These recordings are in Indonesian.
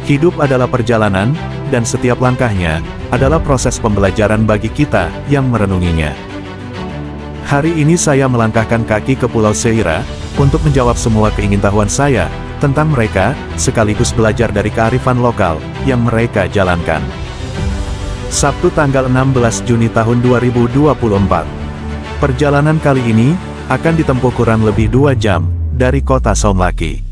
Hidup adalah perjalanan, dan setiap langkahnya adalah proses pembelajaran bagi kita yang merenunginya. Hari ini saya melangkahkan kaki ke Pulau Seira untuk menjawab semua keingintahuan saya tentang mereka, sekaligus belajar dari kearifan lokal yang mereka jalankan. Sabtu tanggal 16 Juni tahun 2024. Perjalanan kali ini akan ditempuh kurang lebih 2 jam dari kota Somlaki.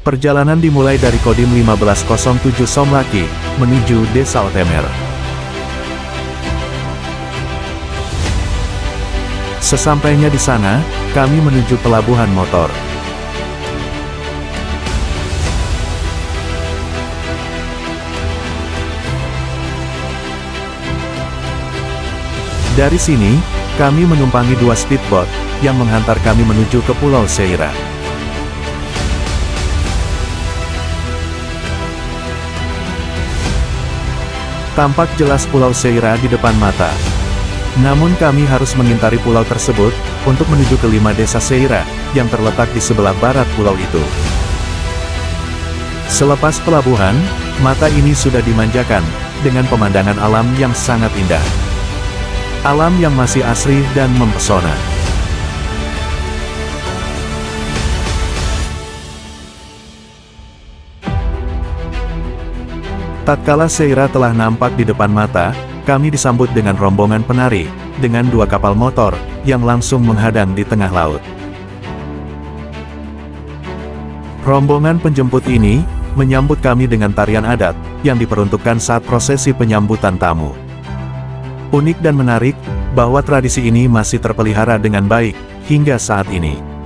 Perjalanan dimulai dari Kodim 1507 Somlaki menuju Desa Otemer. Sesampainya di sana, kami menuju pelabuhan motor. Dari sini, kami menumpangi 2 speedboat yang menghantar kami menuju ke Pulau Seira. Tampak jelas Pulau Seira di depan mata. Namun kami harus mengintari pulau tersebut untuk menuju ke 5 desa Seira yang terletak di sebelah barat pulau itu. Selepas pelabuhan, mata ini sudah dimanjakan dengan pemandangan alam yang sangat indah. Alam yang masih asri dan mempesona. Tatkala Seira telah nampak di depan mata, kami disambut dengan rombongan penari, dengan 2 kapal motor, yang langsung menghadang di tengah laut. Rombongan penjemput ini, menyambut kami dengan tarian adat, yang diperuntukkan saat prosesi penyambutan tamu. Unik dan menarik, bahwa tradisi ini masih terpelihara dengan baik, hingga saat ini.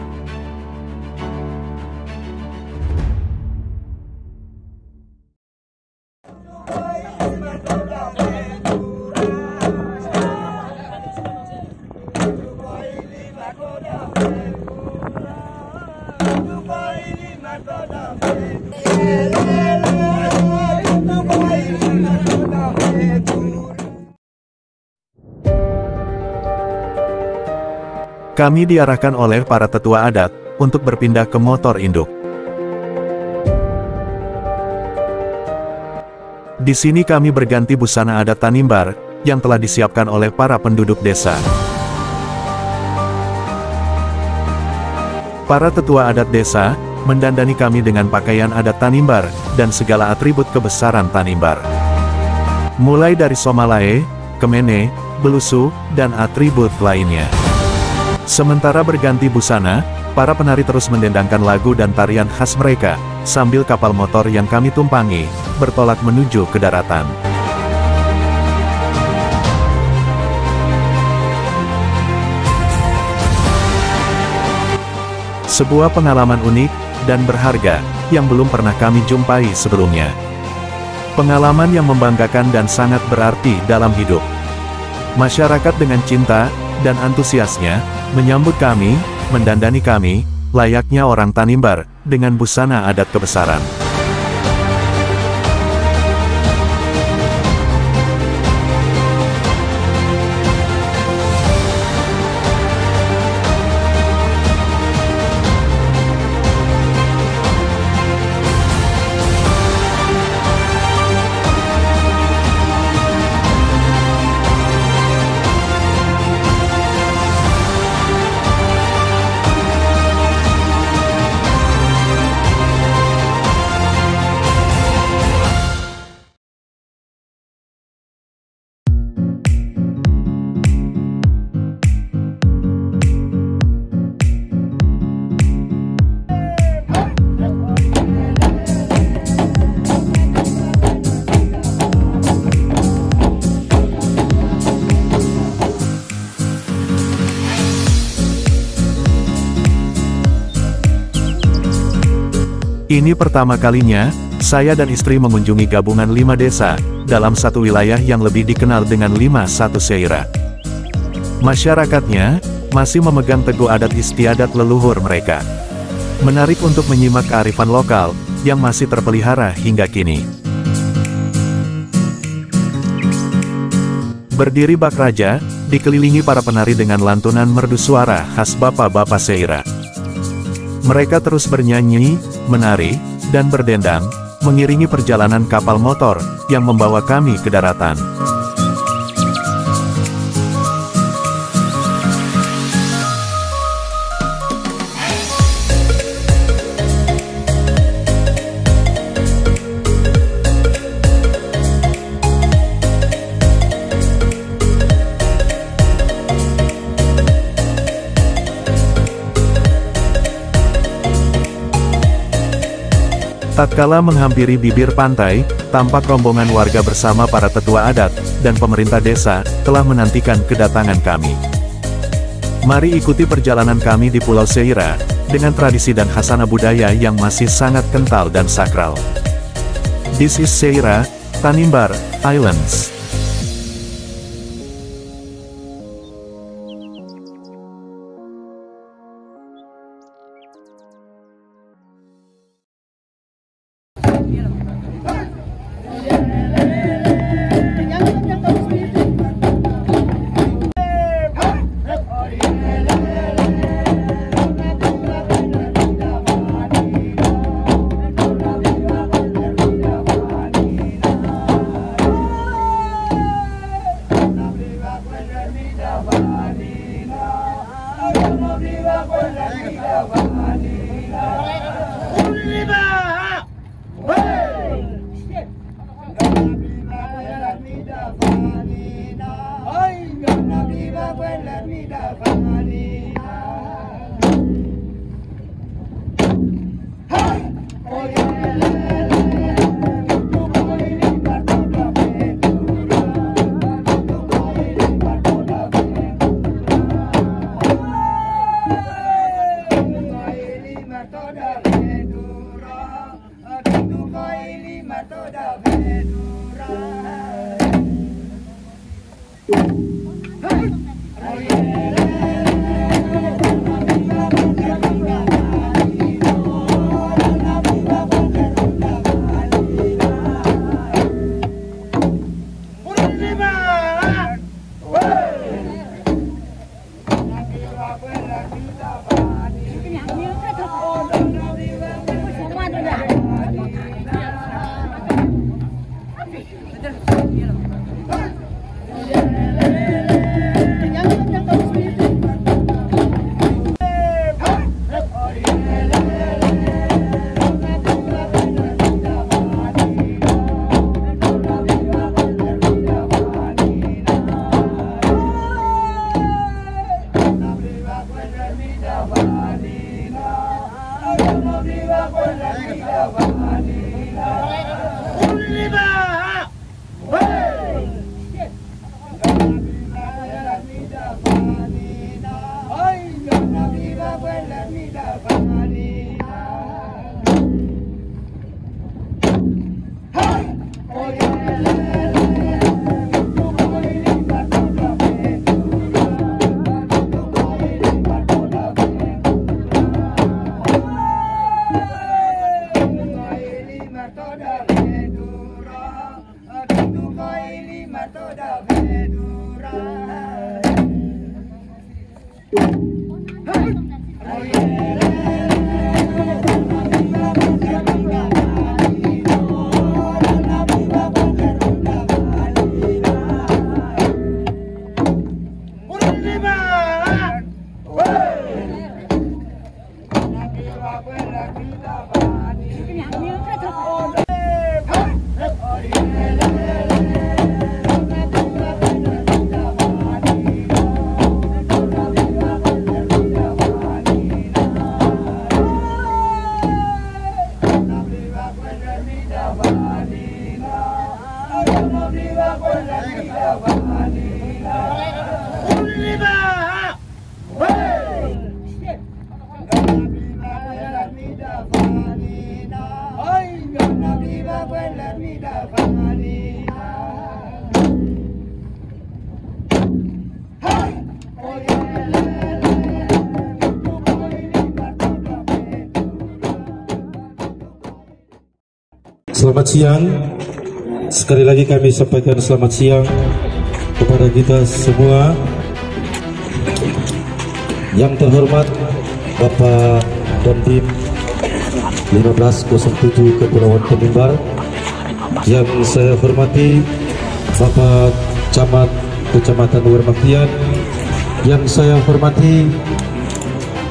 Kami diarahkan oleh para tetua adat untuk berpindah ke motor induk. Di sini kami berganti busana adat Tanimbar yang telah disiapkan oleh para penduduk desa. Para tetua adat desa mendandani kami dengan pakaian adat Tanimbar dan segala atribut kebesaran Tanimbar. Mulai dari somalae, kemene, belusu, dan atribut lainnya. Sementara berganti busana, para penari terus mendendangkan lagu dan tarian khas mereka, sambil kapal motor yang kami tumpangi, bertolak menuju ke daratan. Sebuah pengalaman unik dan berharga, yang belum pernah kami jumpai sebelumnya. Pengalaman yang membanggakan dan sangat berarti dalam hidup. Masyarakat dengan cinta dan antusiasnya menyambut kami, mendandani kami, layaknya orang Tanimbar, dengan busana adat kebesaran. Ini pertama kalinya, saya dan istri mengunjungi gabungan 5 desa, dalam satu wilayah yang lebih dikenal dengan 51 Seira. Masyarakatnya, masih memegang teguh adat istiadat leluhur mereka. Menarik untuk menyimak kearifan lokal, yang masih terpelihara hingga kini. Berdiri bak raja, dikelilingi para penari dengan lantunan merdu suara khas bapak-bapak Seira. Mereka terus bernyanyi, menari, dan berdendang, mengiringi perjalanan kapal motor yang membawa kami ke daratan. Tatkala menghampiri bibir pantai, tampak rombongan warga bersama para tetua adat dan pemerintah desa telah menantikan kedatangan kami. Mari ikuti perjalanan kami di Pulau Seira, dengan tradisi dan khasana budaya yang masih sangat kental dan sakral. This is Seira, Tanimbar Islands. Selamat siang. Sekali lagi kami sampaikan selamat siang kepada kita semua. Yang terhormat Bapak Dandim 1507 Kepulauan Penimbar. Yang saya hormati Bapak Camat Kecamatan Wermatian, yang saya hormati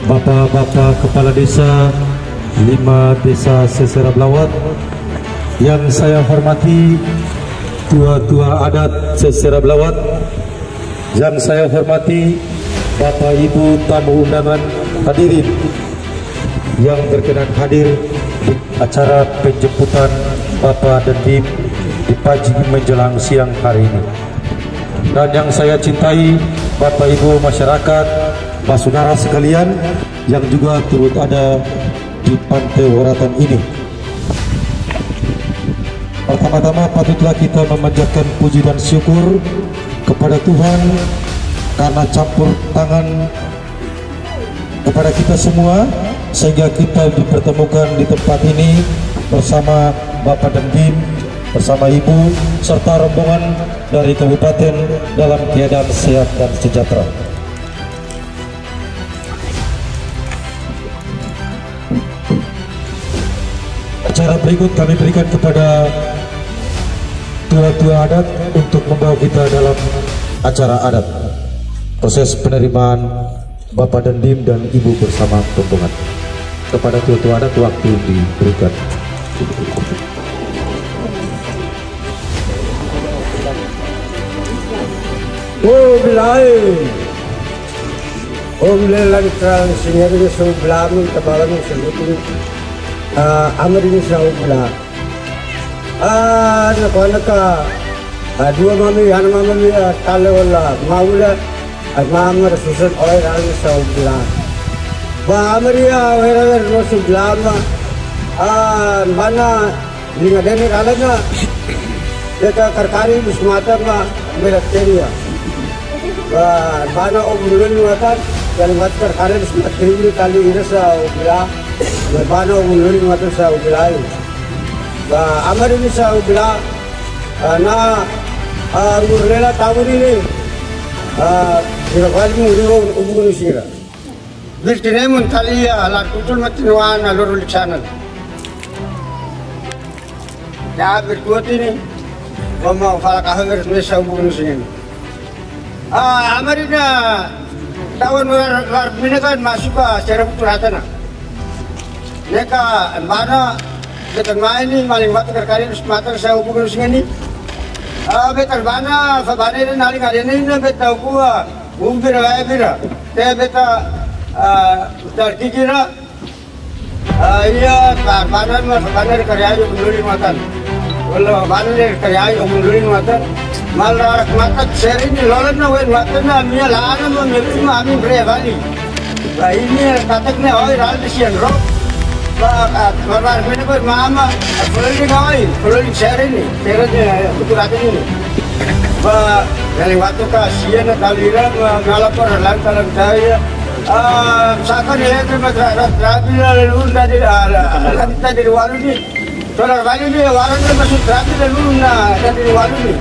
Bapak-Bapak Kepala Desa 5 Desa Sesera Blawat, yang saya hormati tua-tua adat Sesera Blawat, yang saya hormati Bapak Ibu tamu undangan hadirin yang berkenan hadir di acara penjemputan Bapak Dandim di pagi menjelang siang hari ini. Dan yang saya cintai Bapak Ibu masyarakat, saudara sekalian yang juga turut ada di Pantai Woratan ini. Pertama-tama patutlah kita memanjatkan puji dan syukur kepada Tuhan karena campur tangan kepada kita semua sehingga kita dipertemukan di tempat ini bersama Bapak Dandim, bersama Ibu serta rombongan dari kabupaten dalam keadaan sehat dan sejahtera. Acara berikut kami berikan kepada tua-tua adat untuk membawa kita dalam acara adat. Proses penerimaan Bapak Dandim dan Ibu bersama rombongan. Kepada tua-tua adat waktu diberikan. Oh bilai lagi terang sini ada sebelah ni tabaran sebutin amar ini sebelah nak dua mami anak mami tale wala maula amar susun oil lagi sebelah ba amaria wera no sebelah mana lima deni kalanya dekat terkari di Sumatera mah melatih bana obulun watan yang matkar kare bismat kiri kali ini sa ubla bana obulun watan sa ubla amar ini sa ubla na murlela tahun ini kali muriu ubulun sira biltine mun taliya la tutul matnuan alur channel ya berkuat ini mama fala kahnger mesa ubulun sini Amerika tahun ini kan masuk ke secara peraturan. Mereka mana betul ini maling batu terkari Sumatera saya hubungan sini. Betul mana ini naling ada ini betul gua umpir lagi bira. Teh betul terkikira. Iya mana kerja itu menurut matan. Kalau mana kerja itu menurut matan. Malah makat seri ini lolos na wen matna mia lana mo mesti mami brevali. Ini kataknya oi ral disian ro. Ba kabar ini ber mama fully gawai fully seri ini seranya ukuran ini. Ba dari waktu kasihan dalira ngalapor lantaran saya sakan ya ke terapi lalu dari waru ni. Solar balik ni waru ni masuk terapi lalu dari waru ni.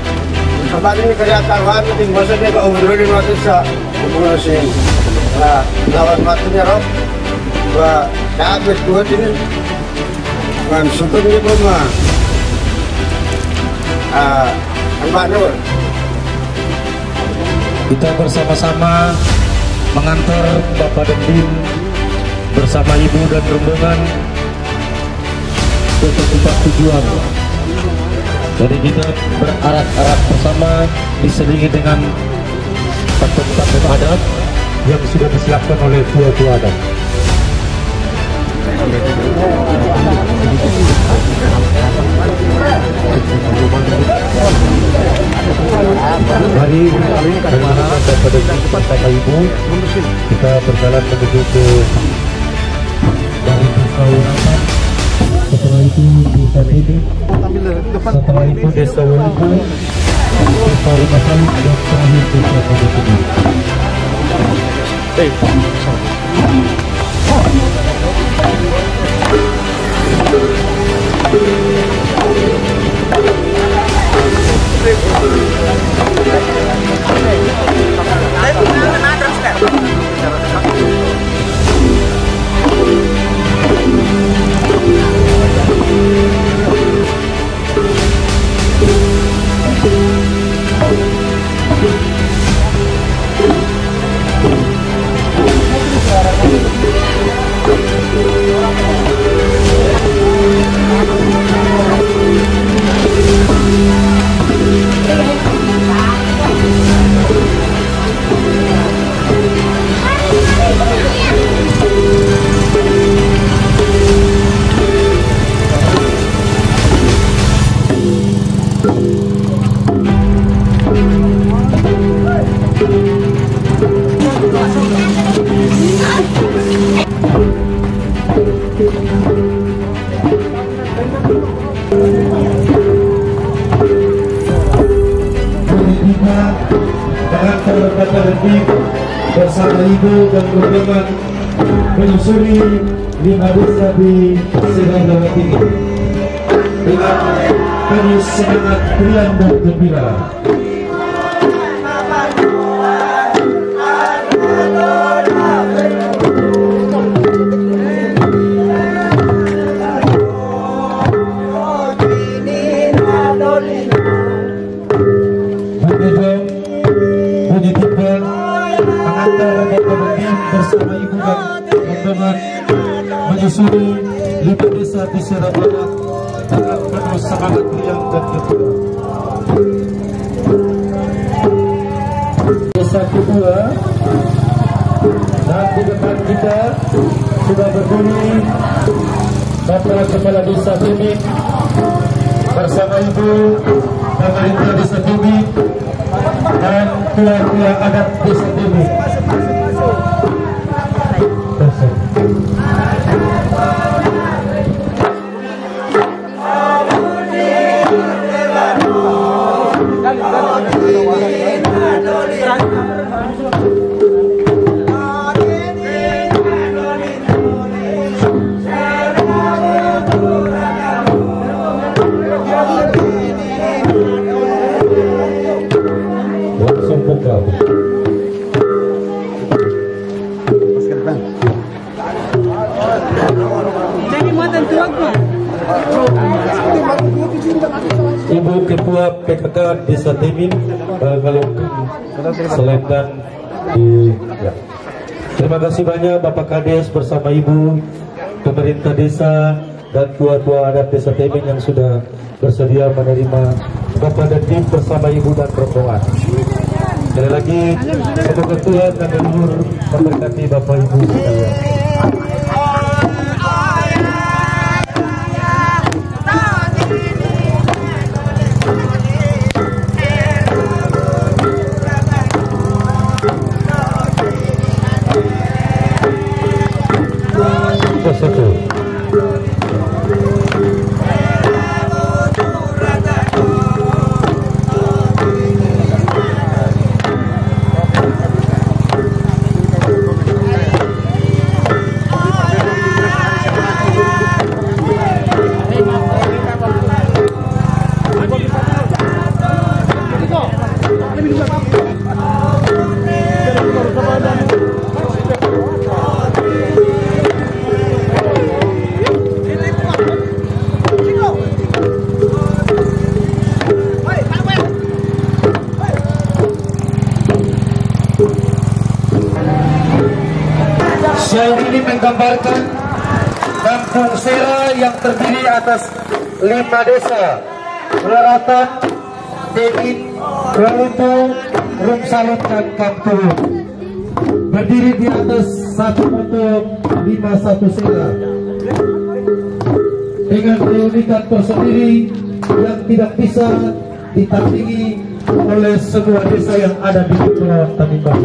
Kembali ini kerja tarwan itu maksudnya ke umurnya masih sa umur sih lawan matunya rob dapat dua ini kan syukur ni pun ambanur Kita bersama-sama mengantar Bapak Dandim bersama Ibu dan rombongan ke tempat tujuan. Jadi kita berarak-arak bersama diselingi dengan patung-patung adat yang sudah disiapkan oleh tua-tua adat. Mari bagaimana Bapak Dandim bersama Ibu kita berjalan menuju ke dari desa Wonatan. Setelah itu desa Tede, setelah itu desa Wonatan, desa Wonatan, dan terakhir desa Tede. Bapak Redim bersama Ibu dan rombongan menyusuri 5 desa di Sera Blawat ini dengan penuh semangat riang dan gembira. Bunyi timbal mengantar Bapak Redim bersama Ibu dan rombongan menyusuri 5 desa di Sera Blawat dengan penuh semangat riang dan gembira. Desa kedua, dan di depan kita sudah berdiri Bapak Kepala Desa Timik bersama Ibu pemerintah Desa Timik dan tua-tua adat Desa Timik. Langsung buka. Ibu Ketua PKK Desa Timik Selatan di ya. Terima kasih banyak Bapak Kades bersama Ibu pemerintah desa dan tua-tua adat Desa Timik yang sudah bersedia menerima Bapak dan tim bersama Ibu dan rombongan. Sekali lagi semoga Tuhan dan leluhur memberkati Bapak Ibu sekalian. Slide ini menggambarkan kampung Sera yang terdiri atas 5 desa: Laratan, Timik, Ralutu, Rumsalut, dan Kampung. Berdiri di atas satu bentuk 51 Sera dengan keunikan tersendiri yang tidak bisa ditandingi oleh semua desa yang ada di Kepulauan Tanimbar.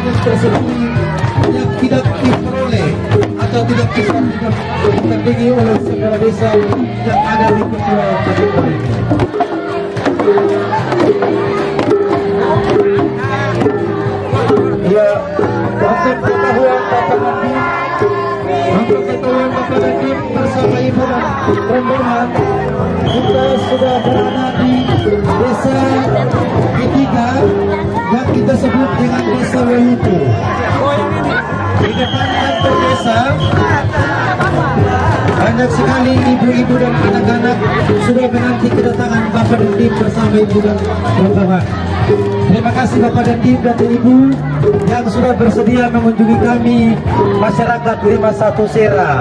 bantuan tersebut yang tidak diperoleh atau tidak bisa ditandingi oleh segala desa yang ada di Kepulauan Kadipoli ini. Ya, untuk pengetahuan Bapak Dandim, bersama Ibu dan rombongan, kita sudah berada di desa ketiga yang kita sebut dengan Desa Welutu. Di depan kantor desa banyak sekali ibu-ibu dan anak-anak sudah menanti kedatangan Bapak Dandim bersama Ibu dan rombongan. Terima kasih Bapak Dandim dan Ibu yang sudah bersedia mengunjungi kami masyarakat 51 Sera.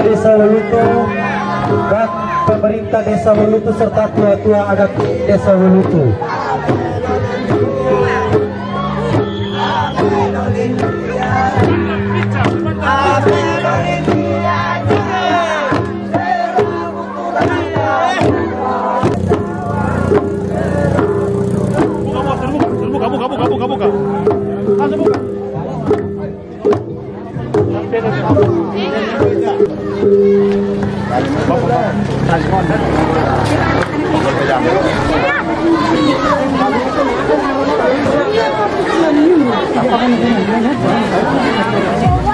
Desa Welutu dan pemerintah Desa Welutu serta tua-tua adat Desa Welutu. Buka. Langsung buka.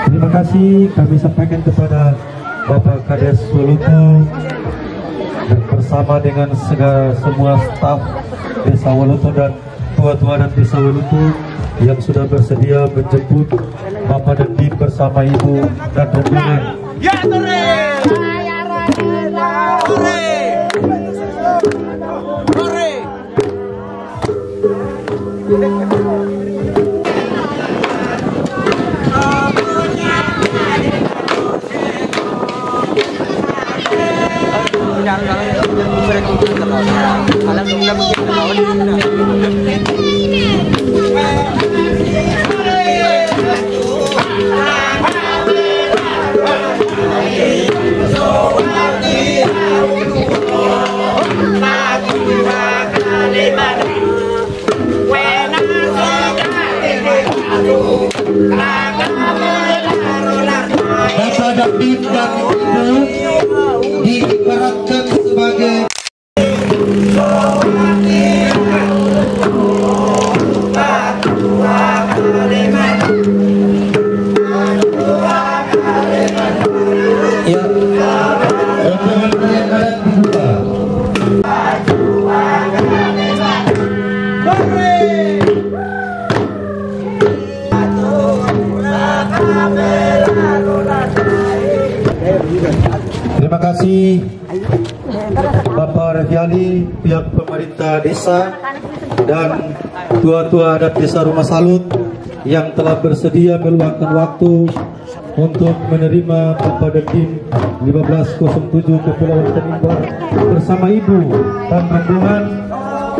Terima kasih kami sampaikan kepada Bapak Kades Welutu dan bersama dengan semua staf Desa Welutu dan tua-tua dan Desa Welutu yang sudah bersedia menjemput Bapak Dandim bersama Ibu dan rombongan. Ya, Tore! Bapak Dandim dan Ibu diibaratkan sebagai ya, rombongan yang adat dibuka. Terima kasih Bapak Reviali, pihak pemerintah desa dan tua-tua adat Desa Rumah Salut yang telah bersedia meluangkan waktu untuk menerima Bapak Dandim 1507 Kepulauan Tanimbar bersama Ibu dan rombongan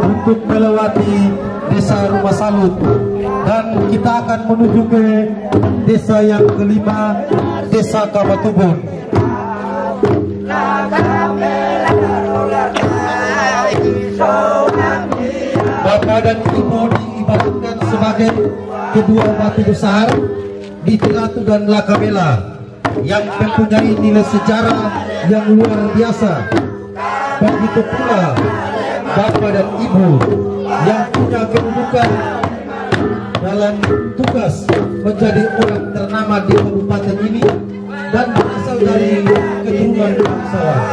untuk melewati Desa Rumah Salut, dan kita akan menuju ke desa yang kelima, Desa Kamatubun. Bapak dan Ibu diibaratkan sebagai kedua batu besar di Tiratu dan Lakabela yang mempunyai nilai sejarah yang luar biasa. Begitu pula Bapak dan Ibu yang punya kedudukan dalam tugas menjadi orang ternama di kabupaten ini dan berasal dari keturunan bangsawan.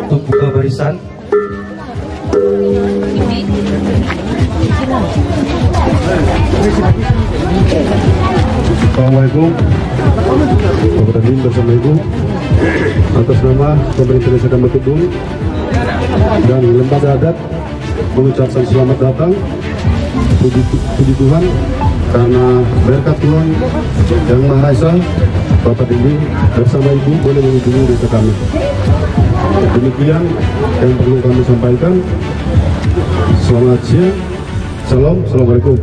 Untuk buka barisan. Assalamualaikum. Bapak Dandim bersama Ibu atas nama pemerintah Desa Kamatubun dan lembaga adat mengucapkan selamat datang. Puji Tuhan karena berkat Tuhan yang Maha Esa, Bapak Dandim bersama Ibu boleh mengunjungi desa kami. Demikian yang perlu kami sampaikan. Selamat siang, salam, assalamualaikum.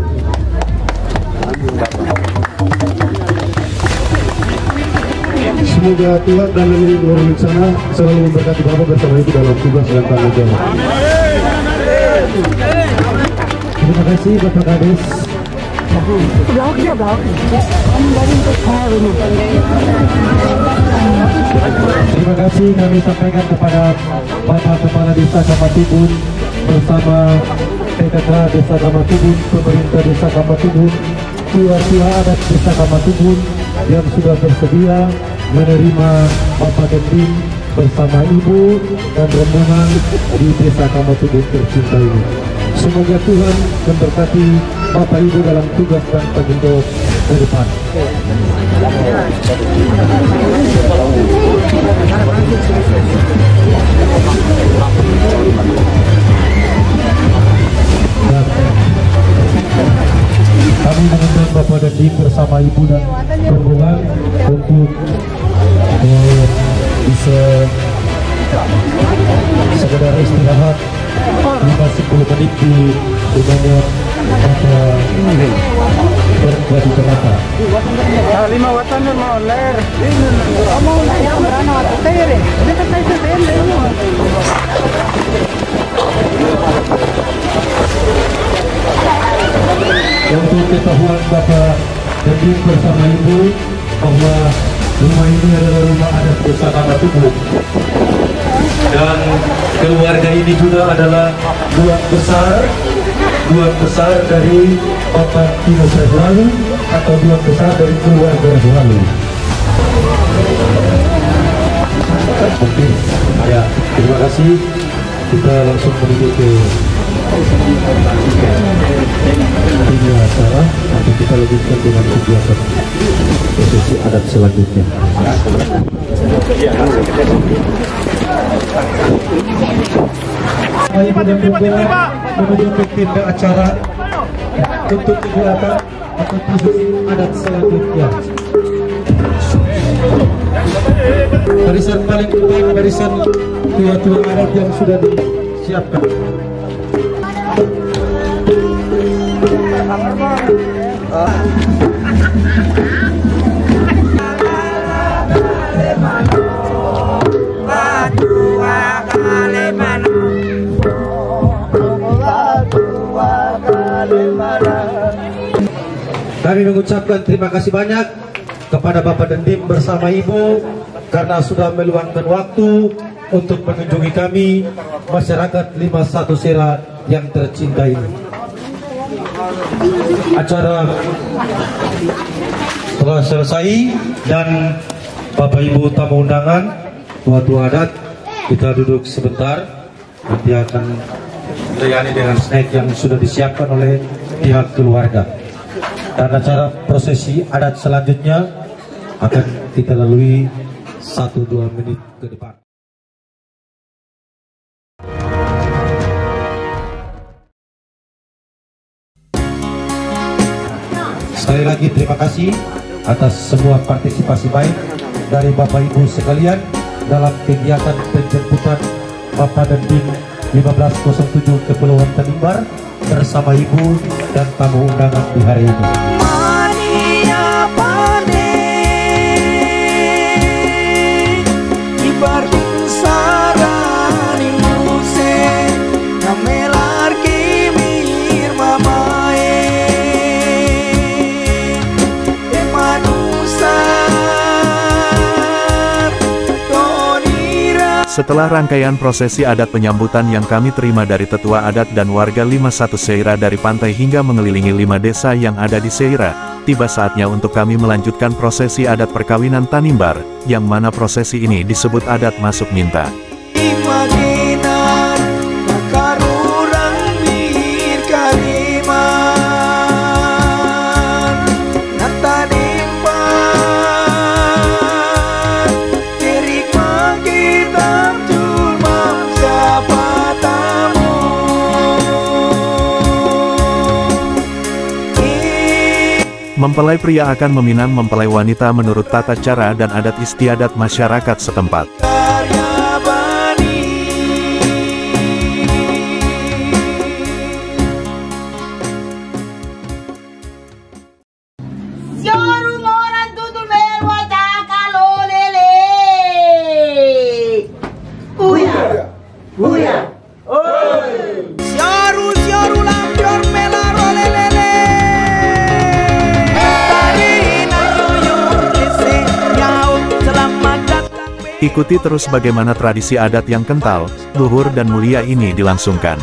Semoga Tuhan dan leluhur luar sana selalu memberkati Bapak bersama Ibu dalam tugas dan tanggung jawab. Terima kasih Bapak Kades. Terima kasih kami sampaikan kepada Bapak Kepala Desa Kamatubun bersama PKK Desa Kamatubun, pemerintah Desa Kamatubun, tua-tua adat Desa Kamatubun yang sudah bersedia menerima Bapak Dandim bersama Ibu dan rombongan di Desa Kamatubun tercinta ini. Semoga Tuhan memberkati Bapak Ibu dalam tugas dan tanggung jawab ke depan. Dan kami mengundang Bapak Dandim bersama Ibu dan rombongan untuk bisa sekedar istirahat 5-10 menit di rumahnya Bapak Bupati Ternate. Lima watan mau ler. Mau yang berana atau tere. Ini kan saya tere. Untuk ketahuan Bapak Dandim bersama Ibu bahwa rumah ini adalah rumah adat Desa Kamatubun dan keluarga ini juga adalah dua besar dari Bapak Tino Lalu atau dua besar dari keluarga Lalu. Oke, ya terima kasih. Kita langsung menuju ke ini acara nanti kita lanjutkan dengan kegiatan prosesi adat selanjutnya. Ibu dan rombongan menuju ke tenda acara untuk kegiatan atau prosesi adat selanjutnya. Barisan paling depan, barisan tua-tua adat yang sudah disiapkan. Kami mengucapkan terima kasih banyak kepada Bapak Dandim bersama Ibu karena sudah meluangkan waktu untuk mengunjungi kami masyarakat 51 Sera yang tercinta ini. Acara telah selesai dan Bapak Ibu tamu undangan, tua-tua adat, kita duduk sebentar, nanti akan dilayani dengan snack yang sudah disiapkan oleh pihak keluarga. Dan acara prosesi adat selanjutnya akan kita lalui 1-2 menit ke depan. Sekali lagi terima kasih atas semua partisipasi baik dari Bapak Ibu sekalian dalam kegiatan penjemputan Bapak dan Tim 1507 Kepulauan Tanimbar bersama Ibu dan tamu undangan di hari ini. Setelah rangkaian prosesi adat penyambutan yang kami terima dari tetua adat dan warga 51 Seira dari pantai hingga mengelilingi 5 desa yang ada di Seira, tiba saatnya untuk kami melanjutkan prosesi adat perkawinan Tanimbar, yang mana prosesi ini disebut adat masuk minta. Mempelai pria akan meminang mempelai wanita menurut tata cara dan adat istiadat masyarakat setempat. Ikuti terus bagaimana tradisi adat yang kental, luhur dan mulia ini dilangsungkan.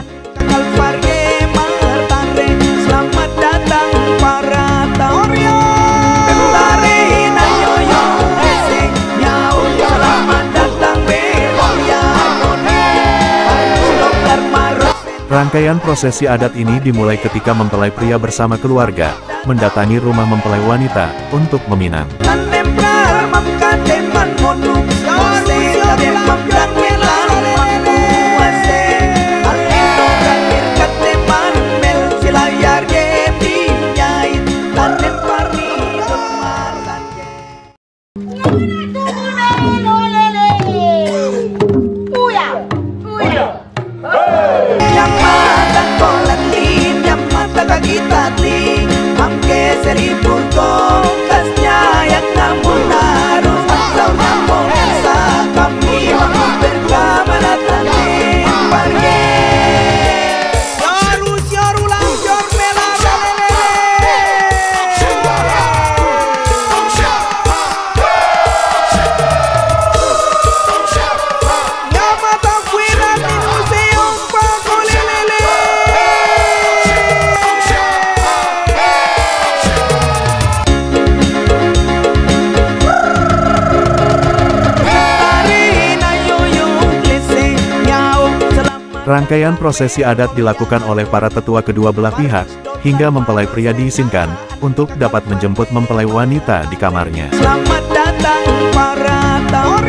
Rangkaian prosesi adat ini dimulai ketika mempelai pria bersama keluarga mendatangi rumah mempelai wanita untuk meminang. Rangkaian prosesi adat dilakukan oleh para tetua kedua belah pihak, hingga mempelai pria diizinkan untuk dapat menjemput mempelai wanita di kamarnya. Selamat datang para tamu.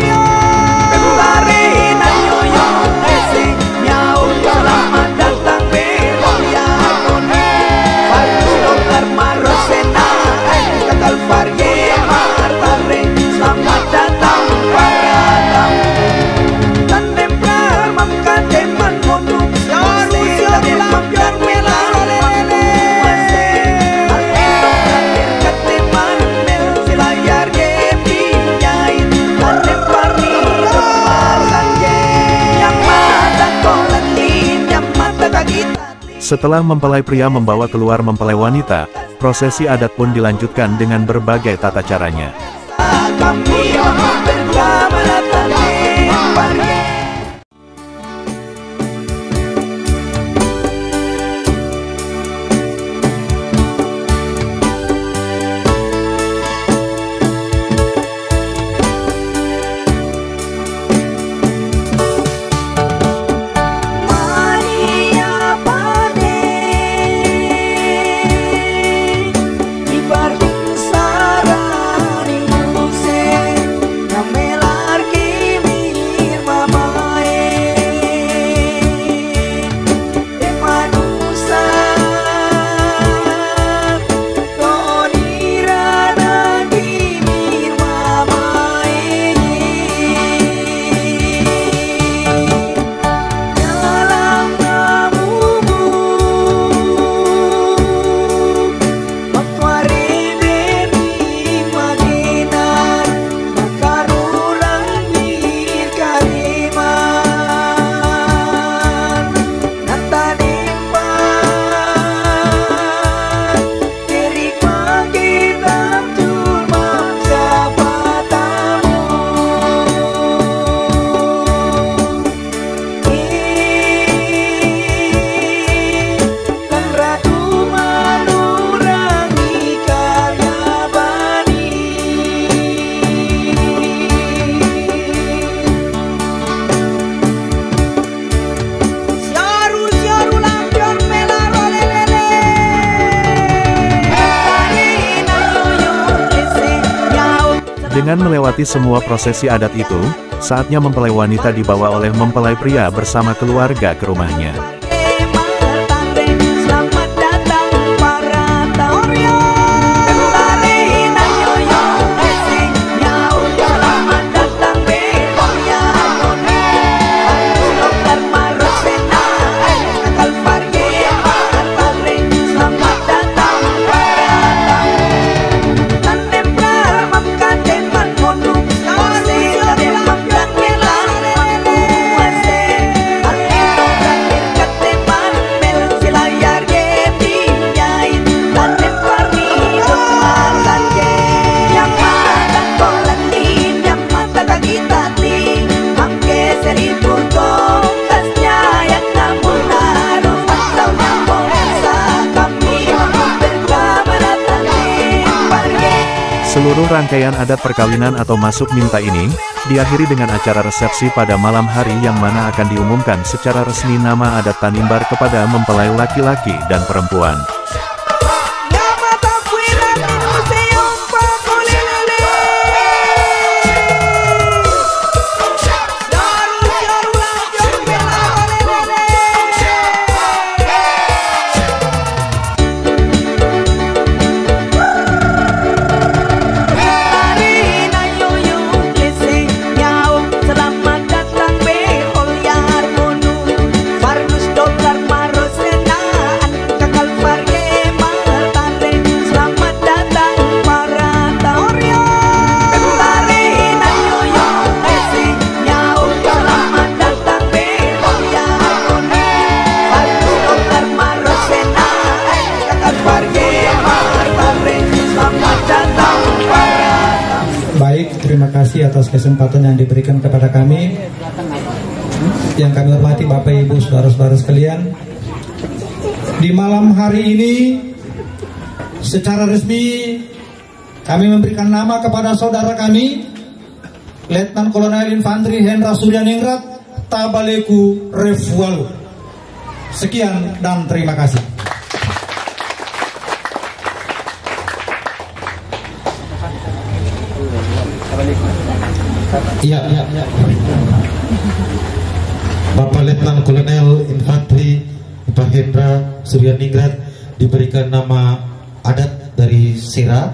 Selamat datang Beloya Kone, Dokter Marosena, Kakal Varye Martare. Selamat datang para tamu. Tandem Pramam Kademan Modu, Yaru Yarulam Yarmela Rolele. Tandem Kademan Mel Silayar Gepinyait, Tandem Parni Kemarangge, yang mata kolan yang mata kagita. Setelah mempelai pria membawa keluar mempelai wanita, prosesi adat pun dilanjutkan dengan berbagai tata caranya. Kami bersama datang Parye. Mania Dengan melewati semua prosesi adat itu, saatnya mempelai wanita dibawa oleh mempelai pria bersama keluarga ke rumahnya. Selamat datang para tauryo. Tentare nayoyo esing nyau. Selamat datang beoya moni. Dokter Marosena akal parge tantare. Selamat datang para tamu. Tanem pramam katen man monu. Ose tanem mamdan melan puase. Artino terakhir katen man mel silayar gepi nyain. Tanem parni domalan ge. Yang mata kolatin, yang mata kagitatin. Angke seributo tasnya yang namun harus atau nyambung sa kami berkabaratan parge. Seluruh rangkaian adat perkawinan atau masuk minta ini, diakhiri dengan acara resepsi pada malam hari yang mana akan diumumkan secara resmi nama adat Tanimbar kepada mempelai laki-laki dan perempuan. Yamata Kuiran di Museum Pakulilele. Darus Yarulang Jombela Hari nayoyo lesing nyau. Selamat datang beol yar monu. Fargus dolar marosenaan kakal parge martare. Selamat datang para tauryo. Tentare nayoyo lesing nyau. Selamat datang beol yar monu. Fargus dolar marosenaan kakal parge martare. Selamat datang para. Baik, terima kasih atas kesempatan yang diberikan kepada kami. Yang kami hormati Bapak Ibu saudara-saudara sekalian, di malam hari ini secara resmi kami memberikan nama kepada saudara kami Letnan Kolonel Infanteri Hendra Suryaningrat Tabaleku Refualu. Sekian dan terima kasih. Iya. Bapak Letnan Kolonel Infanteri Pak Hendra Suryaningrat diberikan nama adat dari Sera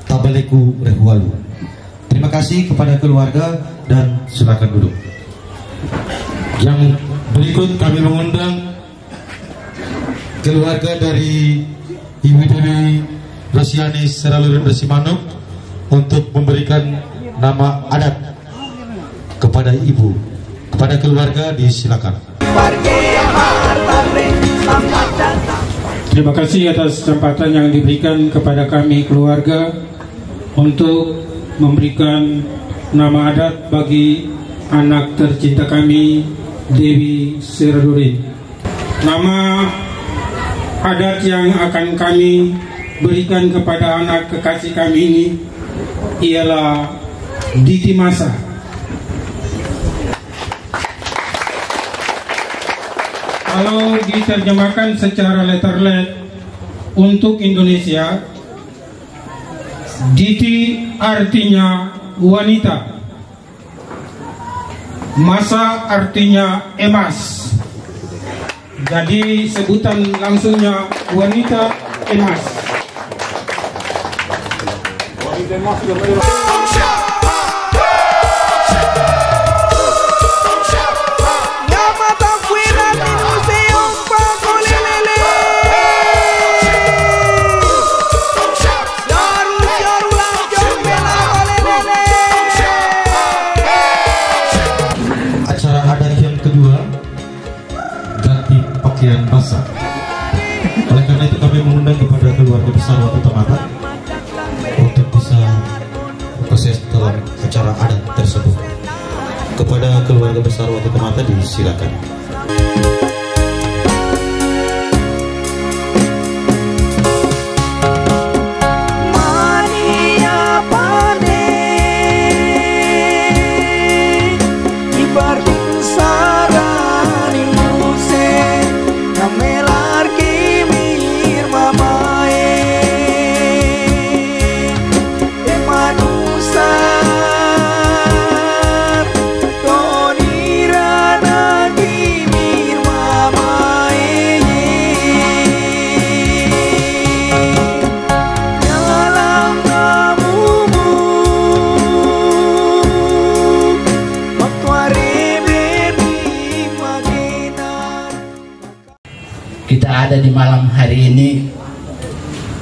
Tabaleku Rehualu. Terima kasih kepada keluarga dan silakan duduk. Yang berikut kami mengundang keluarga dari Ibu Dewi Rosiani Seralurin Resimanuk untuk memberikan nama adat kepada ibu, kepada keluarga disilakan. Terima kasih atas kesempatan yang diberikan kepada kami keluarga untuk memberikan nama adat bagi anak tercinta kami, Dewi Seralurin. Nama adat yang akan kami berikan kepada anak kekasih kami ini ialah Ditimasa. Kalau diterjemahkan secara letterlet untuk Indonesia, Diti artinya wanita, masa artinya emas. Jadi sebutan langsungnya wanita emas. Yamata Kuiran di Museum Pakulilele. Darus Yarulang Jombela Acara adat yang kedua, ganti pakaian basah. Oleh karena itu kami mengundang kepada keluarga besar Watu Tamata untuk bisa proses dalam acara adat tersebut. Kepada keluarga besar Watu Tamata disilakan. Mania pade ibarat sarani muse namelar kimir mamae manusa berada di malam hari ini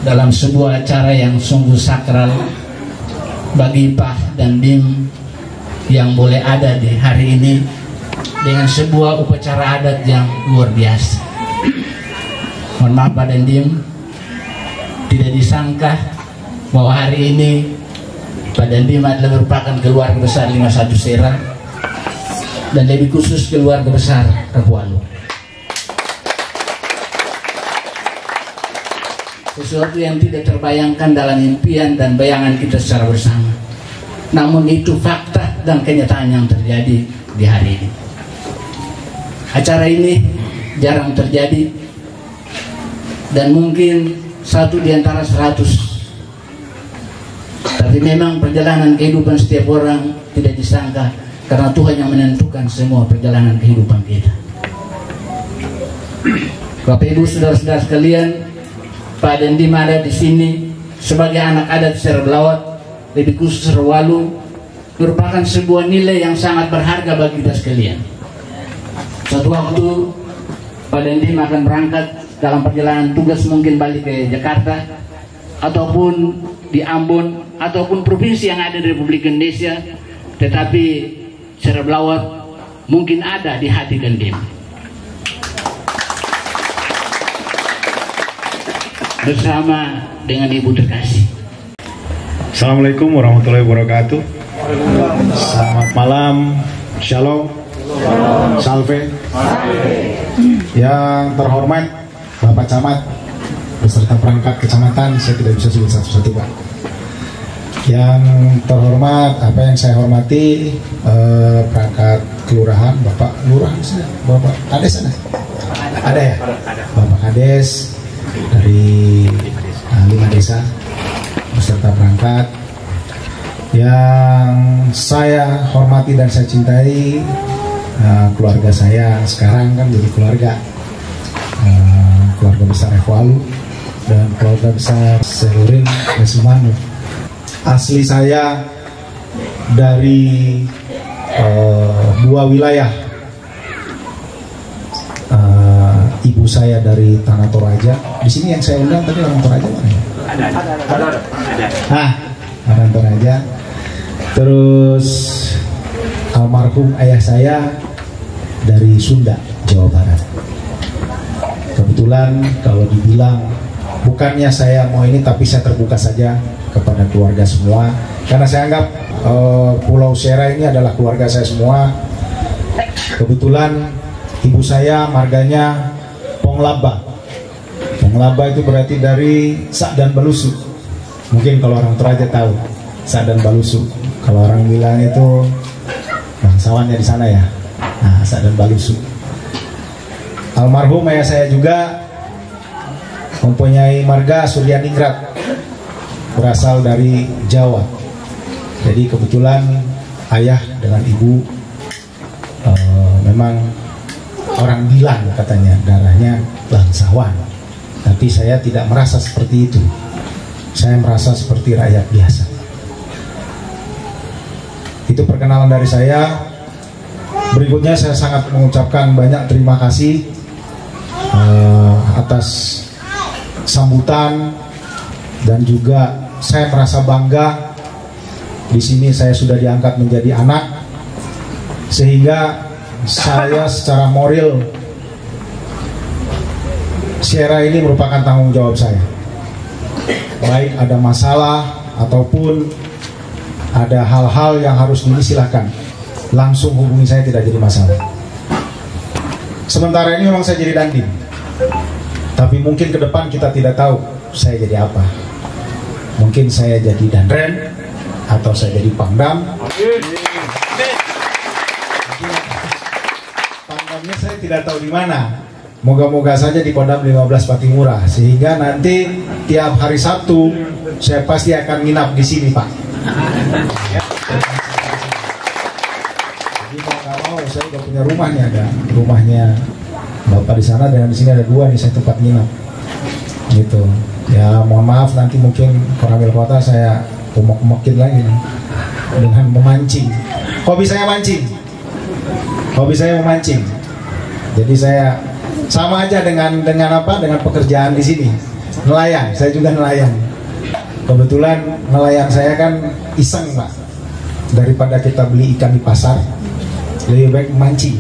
dalam sebuah acara yang sungguh sakral bagi Pak Dandim yang boleh ada di hari ini dengan sebuah upacara adat yang luar biasa. Mohon maaf Pak Dandim, tidak disangka bahwa hari ini Pak Dandim adalah merupakan keluarga besar 51 Sera dan lebih khusus keluarga besar Rehualu. Sesuatu yang tidak terbayangkan dalam impian dan bayangan kita secara bersama. Namun itu fakta dan kenyataan yang terjadi di hari ini. Acara ini jarang terjadi dan mungkin satu di antara 100. Tapi memang perjalanan kehidupan setiap orang tidak disangka karena Tuhan yang menentukan semua perjalanan kehidupan kita. Bapak Ibu saudara-saudara sekalian, Pak Dandim ada di sini sebagai anak adat Sera Blawat, lebih khusus Rehualu, merupakan sebuah nilai yang sangat berharga bagi kita sekalian. Suatu waktu Pak Dandim akan berangkat dalam perjalanan tugas, mungkin balik ke Jakarta ataupun di Ambon ataupun provinsi yang ada di Republik Indonesia, tetapi Sera Blawat mungkin ada di hati Dandim. Bersama dengan Ibu terkasih. Assalamualaikum warahmatullahi wabarakatuh. Selamat malam, shalom, salve. Yang terhormat Bapak Camat beserta perangkat kecamatan, saya tidak bisa sebut satu-satu Pak. Yang terhormat, apa yang saya hormati, perangkat kelurahan, Bapak Lurah, Bapak Kades ada ya? Bapak Kades dari 5 desa beserta perangkat. Yang saya hormati dan saya cintai, keluarga saya sekarang kan jadi keluarga besar Rehualu dan keluarga besar Seluring Lesumanu. Asli saya dari 2 wilayah. Ibu saya dari Tanah Toraja. Di sini yang saya undang tadi orang Toraja mana ya? Ada. Orang Toraja. Terus almarhum ayah saya dari Sunda, Jawa Barat. Kebetulan kalau dibilang bukannya saya mau ini, tapi saya terbuka saja kepada keluarga semua, karena saya anggap Pulau Sera ini adalah keluarga saya semua. Kebetulan ibu saya marganya Ponglaba. Ponglaba itu berarti dari Sak dan Balusu. Mungkin kalau orang Toraja tahu Sak dan Balusu. Kalau orang bilang itu bangsawannya di sana ya. Nah, Sak dan Balusu. Almarhum ayah saya juga mempunyai marga Suryaningrat, berasal dari Jawa. Jadi kebetulan ayah dengan ibu memang orang bilang katanya darahnya bangsawan, tapi saya tidak merasa seperti itu. Saya merasa seperti rakyat biasa. Itu perkenalan dari saya. Berikutnya saya sangat mengucapkan banyak terima kasih atas sambutan, dan juga saya merasa bangga di sini saya sudah diangkat menjadi anak, sehingga saya secara moral Sera ini merupakan tanggung jawab saya. Baik ada masalah ataupun ada hal-hal yang harus ini, silahkan langsung hubungi saya, tidak jadi masalah. Sementara ini memang saya jadi Dandim, tapi mungkin ke depan kita tidak tahu saya jadi apa. Mungkin saya jadi Danren atau saya jadi Pangdam. Pangdamnya saya tidak tahu di mana. Moga-moga saja di Kodam 15 Patimura, sehingga nanti tiap hari Sabtu saya pasti akan nginap di sini Pak. Ya. Jadi mau nggak mau saya udah punya rumah nih, ada rumahnya Bapak di sana dan di sini ada 2 nih saya tempat nginap. Gitu. Ya mohon maaf nanti mungkin Koramil Kota saya umok-umokin lagi nih, dengan memancing. Hobi saya mancing. Hobi saya memancing. Jadi saya sama aja dengan apa? Dengan pekerjaan di sini. Nelayan, saya juga nelayan. Kebetulan nelayan saya kan iseng, Pak. Daripada kita beli ikan di pasar, lebih baik mancing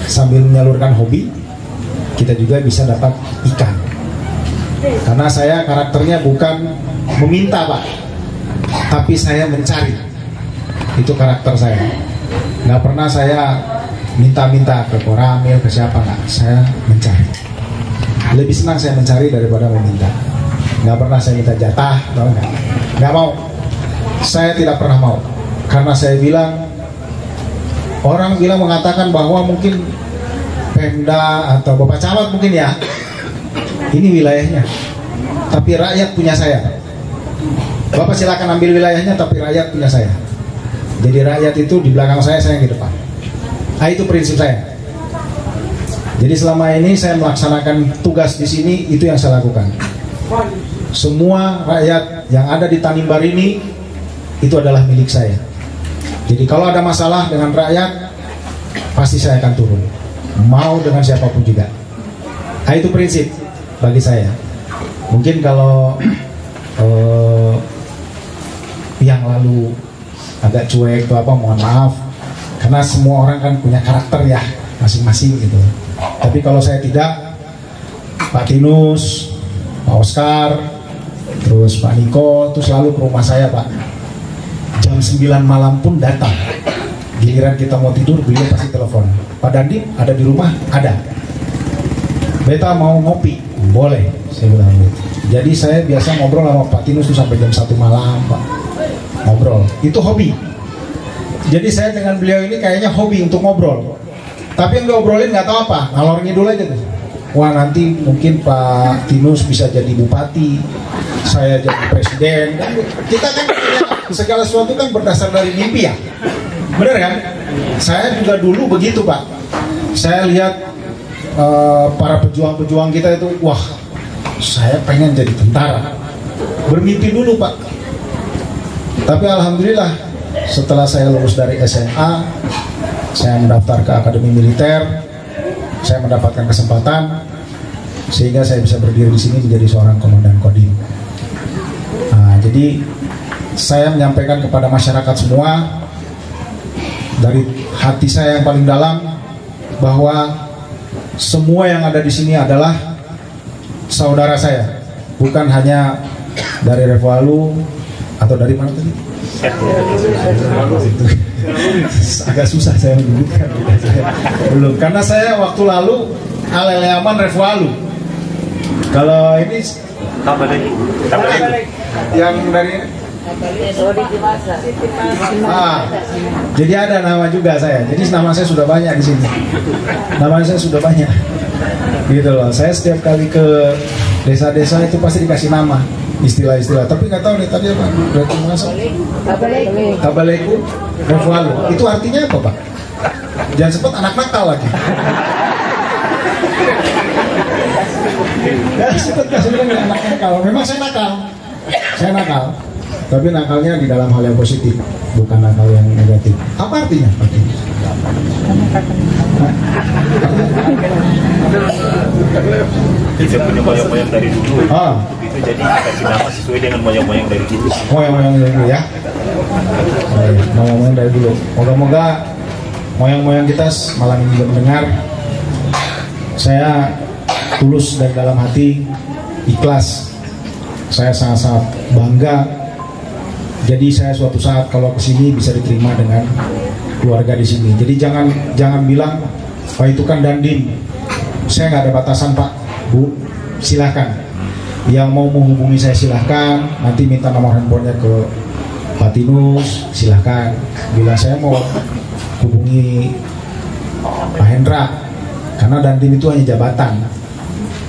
sambil menyalurkan hobi. Kita juga bisa dapat ikan. Karena saya karakternya bukan meminta, Pak, tapi saya mencari. Itu karakter saya. Nggak pernah saya minta-minta ke Koramil, ke siapa, nggak. Saya mencari. Lebih senang saya mencari daripada meminta. Nggak pernah saya minta jatah, atau nggak mau. Saya tidak pernah mau, karena saya bilang, orang bilang mengatakan bahwa mungkin Pemda atau Bapak Camat mungkin ya, ini wilayahnya, tapi rakyat punya saya. Bapak silakan ambil wilayahnya, tapi rakyat punya saya. Jadi rakyat itu di belakang saya yang di depan. Nah, itu prinsip saya. Jadi selama ini saya melaksanakan tugas di sini, itu yang saya lakukan. Semua rakyat yang ada di Tanimbar ini itu adalah milik saya. Jadi kalau ada masalah dengan rakyat, pasti saya akan turun, mau dengan siapapun juga. Nah, itu prinsip bagi saya. Mungkin kalau yang lalu agak cuek atau apa, mohon maaf, karena semua orang kan punya karakter ya masing-masing gitu. Tapi kalau saya tidak, Pak Tinus, Pak Oscar, terus Pak Niko itu selalu ke rumah saya, Pak. Jam 9 malam pun datang. Giliran kita mau tidur, beliau pasti telepon. Pak Dandim ada di rumah? Ada. Beta mau ngopi? Boleh, saya bilang gitu. Jadi saya biasa ngobrol sama Pak Tinus itu sampai jam 1 malam, Pak. Ngobrol, itu hobi. Jadi saya dengan beliau ini kayaknya hobi untuk ngobrol. Tapi yang diobrolin nggak tahu apa, ngalor ngidul aja tuh. Wah, nanti mungkin Pak Tinus bisa jadi bupati, saya jadi presiden. Kita kan segala sesuatu kan berdasar dari mimpi ya, bener kan? Saya juga dulu begitu, Pak. Saya lihat para pejuang-pejuang kita itu, wah, saya pengen jadi tentara. Bermimpi dulu, Pak. Tapi alhamdulillah setelah saya lulus dari SMA, saya mendaftar ke Akademi Militer. Saya mendapatkan kesempatan sehingga saya bisa berdiri di sini menjadi seorang komandan Kodim. Nah, jadi saya menyampaikan kepada masyarakat semua dari hati saya yang paling dalam bahwa semua yang ada di sini adalah saudara saya, bukan hanya dari Revalu atau dari mana tadi? Agak susah saya menyebutkan, belum, karena saya waktu lalu Aleleaman Revalu. Kalau ini yang dari jadi ada nama juga saya. Jadi nama saya sudah banyak di sini. Nama saya sudah banyak. Gitu loh. Saya setiap kali ke desa-desa itu pasti dikasih nama, istilah-istilah. Tapi nggak tahu nih tadi apa. Berarti masuk. Kabaleku Revalu. Itu artinya apa, Pak? Jangan sempat anak nakal lagi. Ya, sempat kasih bilang anak nakal. Memang saya nakal. Saya nakal. Tapi nakalnya di dalam hal yang positif, bukan nakal yang negatif. Apa artinya? Kita punya moyang-moyang dari dulu. Itu jadi kasih nama sesuai dengan moyang-moyang dari dulu. Moyang-moyang dari dulu ya. Moyang-moyang dari dulu. Moga-moga moyang-moyang kita malam ini mendengar. Saya tulus dari dalam hati, ikhlas. Saya sangat-sangat bangga. Jadi saya suatu saat kalau kesini bisa diterima dengan keluarga di sini. Jadi jangan bilang, Pak itu kan Dandim. Saya nggak ada batasan, Pak, Bu. Silahkan. Yang mau menghubungi saya silahkan. Nanti minta nomor handphonenya ke Pak Tinus, silahkan. Bila saya mau hubungi Pak Hendra, karena Dandim itu hanya jabatan.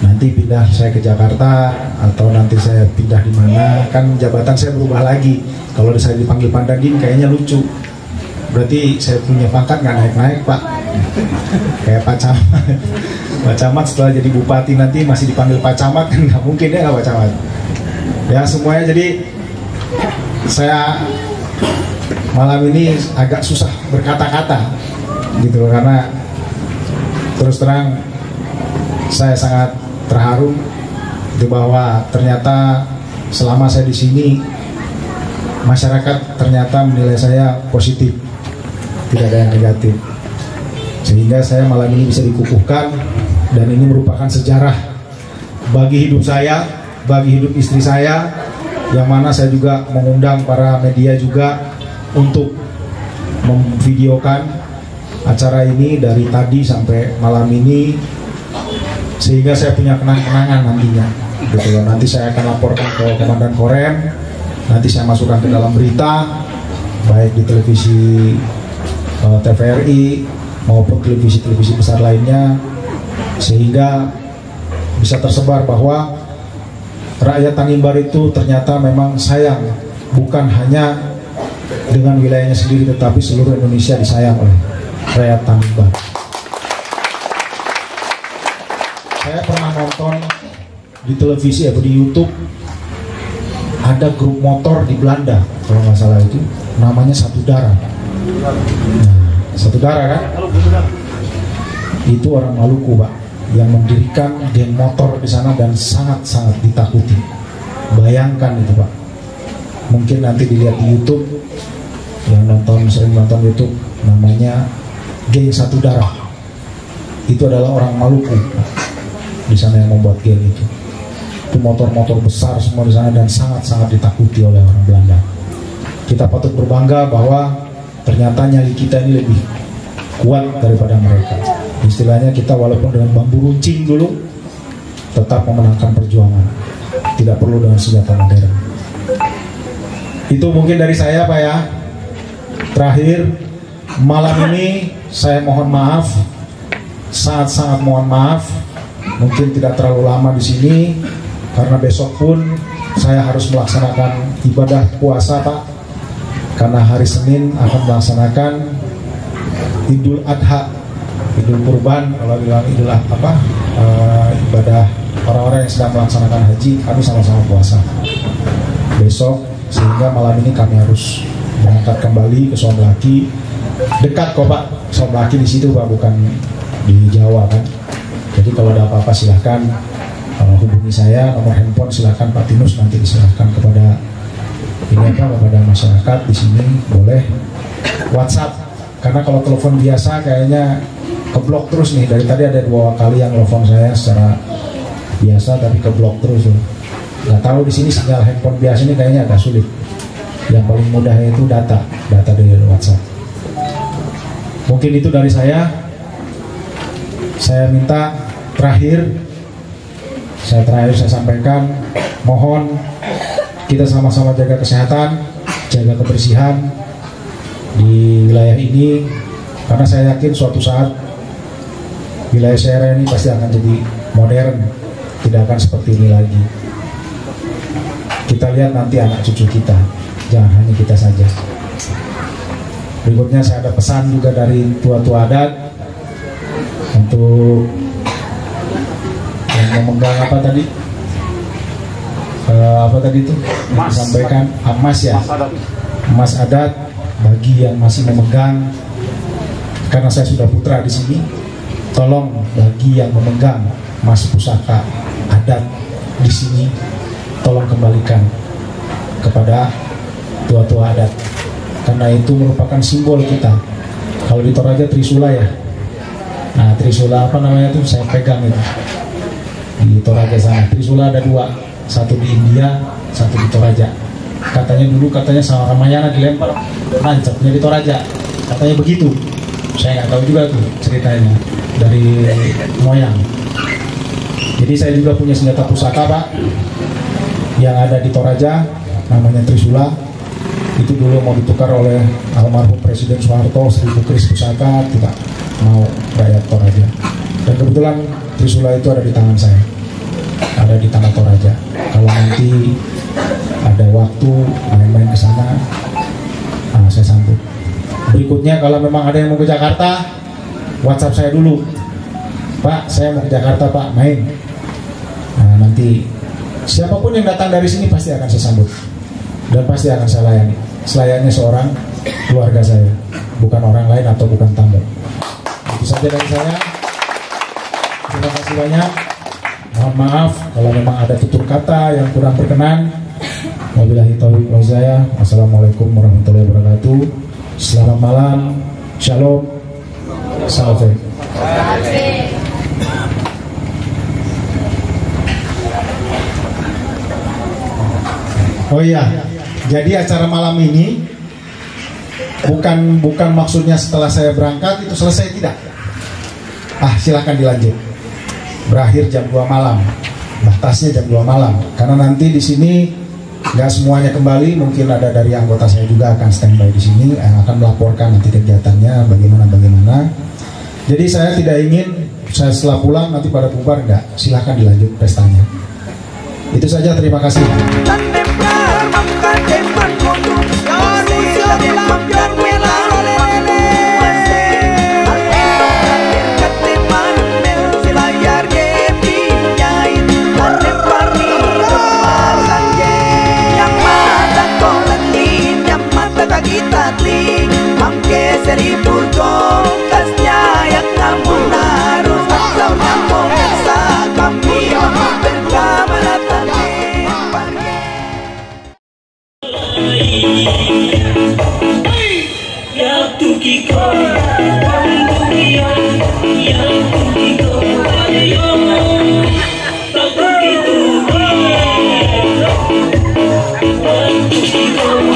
Nanti pindah saya ke Jakarta atau nanti saya pindah di mana, kan jabatan saya berubah lagi. Kalau saya dipanggil Pak Dandim kayaknya lucu. Berarti saya punya pangkat nggak naik-naik, Pak. Kayak Pak Camat. Pak Camat setelah jadi bupati nanti masih dipanggil Pak Camat, kan nggak mungkin ya nggak Pak Camat. Ya semuanya, jadi saya malam ini agak susah berkata-kata gitu, karena terus terang saya sangat terharu itu bahwa ternyata selama saya di sini masyarakat ternyata menilai saya positif, tidak ada yang negatif, sehingga saya malam ini bisa dikukuhkan, dan ini merupakan sejarah bagi hidup saya, bagi hidup istri saya, yang mana saya juga mengundang para media juga untuk memvideokan acara ini dari tadi sampai malam ini, sehingga saya punya kenang-kenangan nantinya gitu loh. Nanti saya akan laporkan ke Komandan Korem, nanti saya masukkan ke dalam berita baik di televisi TVRI maupun televisi-televisi besar lainnya, sehingga bisa tersebar bahwa rakyat Tanimbar itu ternyata memang sayang, bukan hanya dengan wilayahnya sendiri, tetapi seluruh Indonesia disayang oleh rakyat Tanimbar. Saya pernah nonton di televisi atau di YouTube, ada grup motor di Belanda kalau nggak salah, itu namanya Satu Darah. Nah, Satu Darah kan? Itu orang Maluku, Pak, yang mendirikan geng motor di sana dan sangat-sangat ditakuti. Bayangkan itu, Pak. Mungkin nanti dilihat di YouTube, yang sering nonton YouTube, namanya geng Satu Darah. Itu adalah orang Maluku di sana yang membuat geng itu. Itu motor-motor besar semua di sana dan sangat-sangat ditakuti oleh orang Belanda. Kita patut berbangga bahwa ternyata nyali kita ini lebih kuat daripada mereka. Istilahnya kita walaupun dengan bambu runcing dulu tetap memenangkan perjuangan, tidak perlu dengan senjata modern. Itu mungkin dari saya, Pak, ya. Terakhir, malam ini saya mohon maaf, sangat-sangat mohon maaf, mungkin tidak terlalu lama di sini karena besok pun saya harus melaksanakan ibadah puasa, Pak, karena hari Senin akan melaksanakan Idul Adha, Idul Kurban, kalau bilang Idul ibadah orang-orang yang sedang melaksanakan haji, kami sama-sama puasa besok, sehingga malam ini kami harus berangkat kembali ke Somlaki. Dekat kok, Pak, Somlaki di situ, Pak, bukan di Jawa kan. Jadi kalau ada apa-apa silahkan hubungi saya, nomor handphone silahkan Pak Tinus nanti diserahkan kepada kepada masyarakat di sini, boleh WhatsApp, karena kalau telepon biasa kayaknya keblok terus nih. Dari tadi ada 2 kali yang telepon saya secara biasa tapi keblok terus tuh. Nggak tahu di sini sinyal handphone biasa ini kayaknya agak sulit. Yang paling mudah itu data dari WhatsApp. Mungkin itu dari saya. Saya minta terakhir saya sampaikan, mohon kita sama-sama jaga kesehatan, jaga kebersihan di wilayah ini, karena saya yakin suatu saat wilayah Seira ini pasti akan jadi modern, tidak akan seperti ini lagi. Kita lihat nanti anak cucu kita, jangan hanya kita saja. Berikutnya saya ada pesan juga dari tua-tua adat untuk yang memegang apa tadi itu disampaikan emas ya, emas adat bagi yang masih memegang, karena saya sudah putra di sini, tolong bagi yang memegang emas pusaka adat di sini, tolong kembalikan kepada tua-tua adat, karena itu merupakan simbol kita. Kalau di Toraja Trisula ya, nah Trisula apa namanya tuh saya pegang itu di Toraja sana. Trisula ada 2, satu di India, satu di Toraja. Katanya sama Ramayana dilempar, nancapnya di Toraja, katanya begitu. Saya nggak tahu juga tuh ceritanya dari moyang. Jadi saya juga punya senjata pusaka, Pak, yang ada di Toraja, namanya Trisula. Itu dulu mau ditukar oleh almarhum Presiden Soeharto, 1000 keris pusaka, tidak mau rakyat Toraja. Dan kebetulan Trisula itu ada di tangan saya, ada di tanah Toraja. Kalau nanti ada waktu main-main ke sana, saya sambut. Berikutnya kalau memang ada yang mau ke Jakarta, WhatsApp saya dulu, Pak, saya mau ke Jakarta, Pak, main. Nah, nanti siapapun yang datang dari sini pasti akan saya sambut dan pasti akan saya layani, selayaknya seorang keluarga saya, bukan orang lain atau bukan tamu. Itu saja dari saya. Terima kasih banyak. Mohon maaf kalau memang ada tutur kata yang kurang berkenan. Wabillahi taufiq wal hidayah. Wassalamualaikum warahmatullahi wabarakatuh. Selamat malam. Shalom. Salve. Oh iya, jadi acara malam ini bukan maksudnya setelah saya berangkat itu selesai, tidak. Silakan dilanjut. Berakhir jam 2 malam. Batasnya jam 2 malam. Karena nanti di sini nggak semuanya kembali, mungkin ada dari anggota saya juga akan standby di sini yang akan melaporkan nanti kegiatannya bagaimana. Jadi saya tidak ingin saya setelah pulang nanti pada bubar, enggak. Silakan dilanjut pestanya. Itu saja, terima kasih. Yang